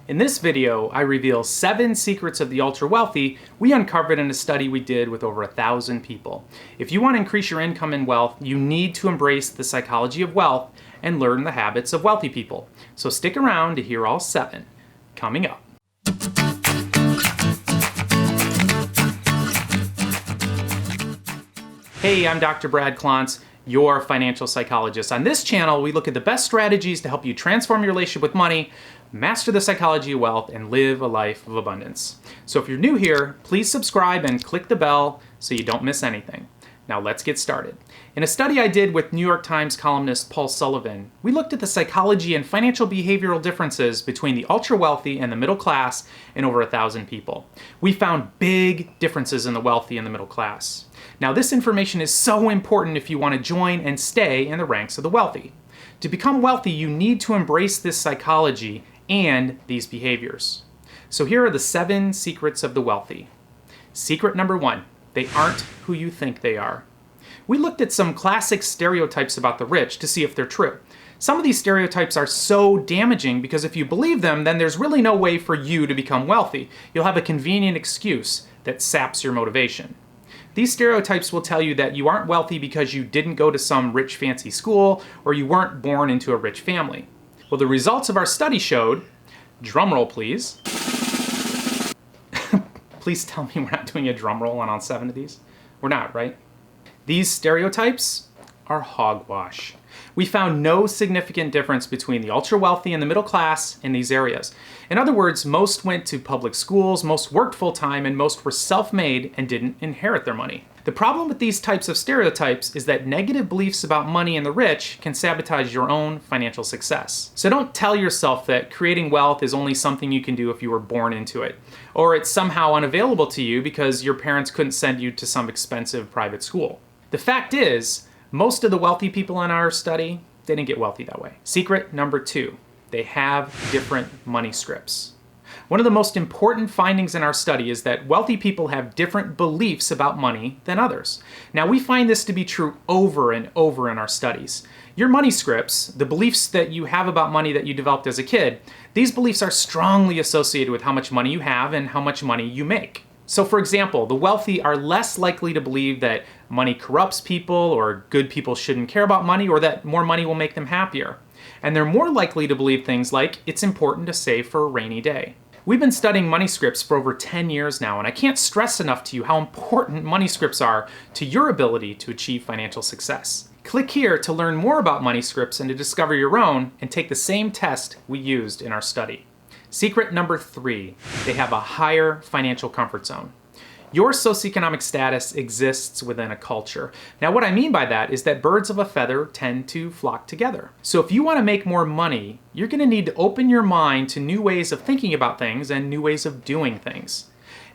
In this video, I reveal 7 secrets of the ultra-wealthy we uncovered in a study we did with over 1,000 people. If you want to increase your income and wealth, you need to embrace the psychology of wealth and learn the habits of wealthy people. So stick around to hear all 7 coming up. Hey, I'm Dr. Brad Klontz, your financial psychologist. On this channel, we look at the best strategies to help you transform your relationship with money, master the psychology of wealth, and live a life of abundance. So if you're new here, please subscribe and click the bell so you don't miss anything. Now let's get started. In a study I did with New York Times columnist Paul Sullivan, we looked at the psychology and financial behavioral differences between the ultra-wealthy and the middle class in over 1,000 people. We found big differences in the wealthy and the middle class. Now this information is so important if you want to join and stay in the ranks of the wealthy. To become wealthy, you need to embrace this psychology and these behaviors. So here are the 7 secrets of the wealthy. Secret number 1, they aren't who you think they are. We looked at some classic stereotypes about the rich to see if they're true. Some of these stereotypes are so damaging because if you believe them, then there's really no way for you to become wealthy. You'll have a convenient excuse that saps your motivation. These stereotypes will tell you that you aren't wealthy because you didn't go to some rich fancy school or you weren't born into a rich family. Well, the results of our study showed, drumroll please. Please tell me we're not doing a drumroll on all 7 of these. We're not, right? These stereotypes are hogwash. We found no significant difference between the ultra-wealthy and the middle class in these areas. In other words, most went to public schools, most worked full-time, and most were self-made and didn't inherit their money. The problem with these types of stereotypes is that negative beliefs about money and the rich can sabotage your own financial success. So don't tell yourself that creating wealth is only something you can do if you were born into it, or it's somehow unavailable to you because your parents couldn't send you to some expensive private school. The fact is, most of the wealthy people in our study didn't get wealthy that way. Secret number 2, they have different money scripts. One of the most important findings in our study is that wealthy people have different beliefs about money than others. Now, we find this to be true over and over in our studies. Your money scripts, the beliefs that you have about money that you developed as a kid, these beliefs are strongly associated with how much money you have and how much money you make. So for example, the wealthy are less likely to believe that money corrupts people or good people shouldn't care about money or that more money will make them happier. And they're more likely to believe things like it's important to save for a rainy day. We've been studying money scripts for over 10 years now, and I can't stress enough to you how important money scripts are to your ability to achieve financial success. Click here to learn more about money scripts and to discover your own and take the same test we used in our study. Secret number 3, they have a higher financial comfort zone. Your socioeconomic status exists within a culture. Now what I mean by that is that birds of a feather tend to flock together. So if you want to make more money, you're going to need to open your mind to new ways of thinking about things and new ways of doing things.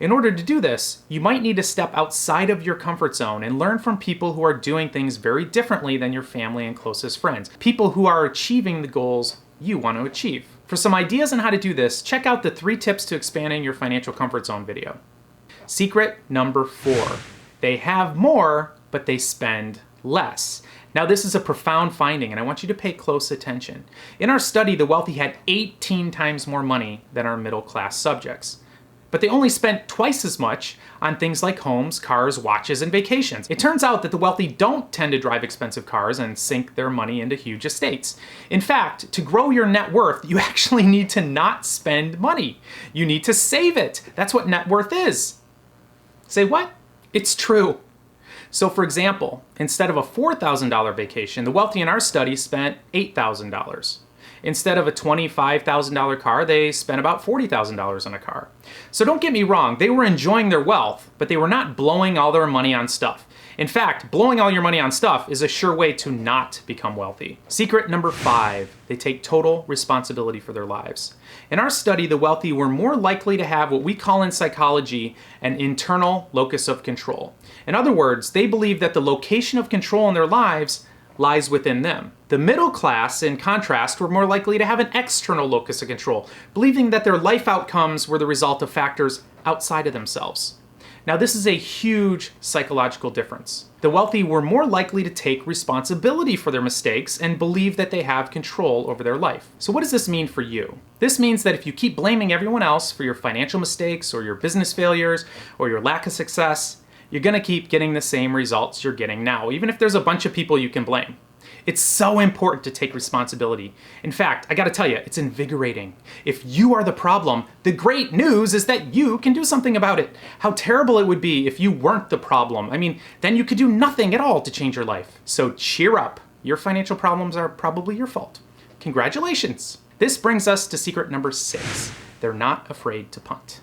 In order to do this, you might need to step outside of your comfort zone and learn from people who are doing things very differently than your family and closest friends. People who are achieving the goals you want to achieve. For some ideas on how to do this, check out the 3 tips to expanding your financial comfort zone video. Secret number 4, they have more, but they spend less. Now this is a profound finding and I want you to pay close attention. In our study, the wealthy had 18 times more money than our middle class subjects. But they only spent twice as much on things like homes, cars, watches, and vacations. It turns out that the wealthy don't tend to drive expensive cars and sink their money into huge estates. In fact, to grow your net worth, you actually need to not spend money. You need to save it. That's what net worth is. Say what? It's true. So for example, instead of a $4,000 vacation, the wealthy in our study spent $8,000. Instead of a $25,000 car, they spent about $40,000 on a car. So don't get me wrong, they were enjoying their wealth, but they were not blowing all their money on stuff. In fact, blowing all your money on stuff is a sure way to not become wealthy. Secret number 5, they take total responsibility for their lives. In our study, the wealthy were more likely to have what we call in psychology an internal locus of control. In other words, they believe that the location of control in their lives lies within them. The middle class, in contrast, were more likely to have an external locus of control, believing that their life outcomes were the result of factors outside of themselves. Now, this is a huge psychological difference. The wealthy were more likely to take responsibility for their mistakes and believe that they have control over their life. So what does this mean for you? This means that if you keep blaming everyone else for your financial mistakes or your business failures or your lack of success, you're going to keep getting the same results you're getting now, even if there's a bunch of people you can blame. It's so important to take responsibility. In fact, I gotta tell you, it's invigorating. If you are the problem, the great news is that you can do something about it. How terrible it would be if you weren't the problem. I mean, then you could do nothing at all to change your life. So cheer up. Your financial problems are probably your fault. Congratulations. This brings us to secret number 6. They're not afraid to punt.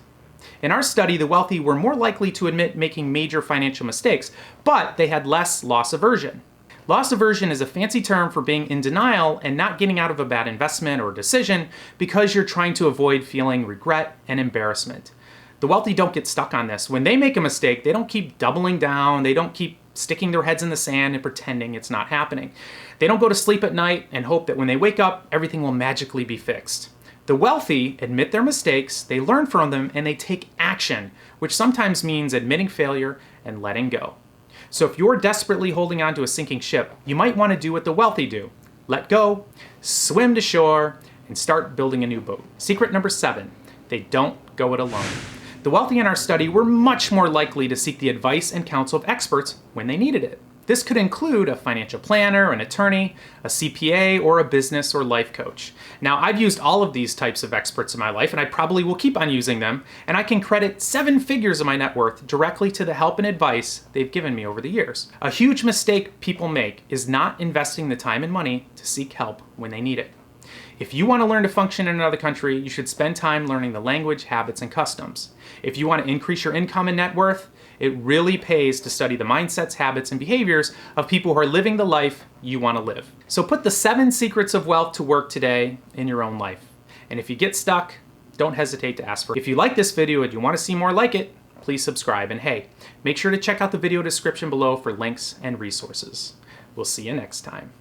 In our study, the wealthy were more likely to admit making major financial mistakes, but they had less loss aversion. Loss aversion is a fancy term for being in denial and not getting out of a bad investment or decision because you're trying to avoid feeling regret and embarrassment. The wealthy don't get stuck on this. When they make a mistake, they don't keep doubling down, they don't keep sticking their heads in the sand and pretending it's not happening. They don't go to sleep at night and hope that when they wake up, everything will magically be fixed. The wealthy admit their mistakes, they learn from them, and they take action, which sometimes means admitting failure and letting go. So if you're desperately holding on to a sinking ship, you might want to do what the wealthy do. Let go, swim to shore, and start building a new boat. Secret number 7, they don't go it alone. The wealthy in our study were much more likely to seek the advice and counsel of experts when they needed it. This could include a financial planner, an attorney, a CPA, or a business or life coach. Now, I've used all of these types of experts in my life, and I probably will keep on using them, and I can credit 7 figures of my net worth directly to the help and advice they've given me over the years. A huge mistake people make is not investing the time and money to seek help when they need it. If you want to learn to function in another country, you should spend time learning the language, habits, and customs. If you want to increase your income and net worth, it really pays to study the mindsets, habits, and behaviors of people who are living the life you want to live. So put the 7 secrets of wealth to work today in your own life. And if you get stuck, don't hesitate to ask for it. If you like this video and you want to see more like it, please subscribe. And hey, make sure to check out the video description below for links and resources. We'll see you next time.